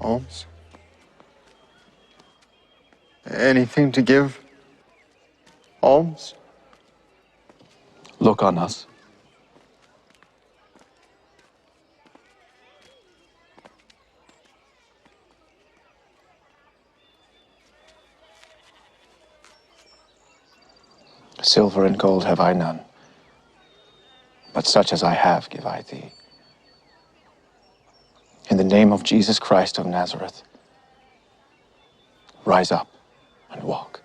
Holmes? Anything to give, Holmes? Look on us. Silver and gold have I none, but such as I have give I thee. In the name of Jesus Christ of Nazareth, rise up and walk.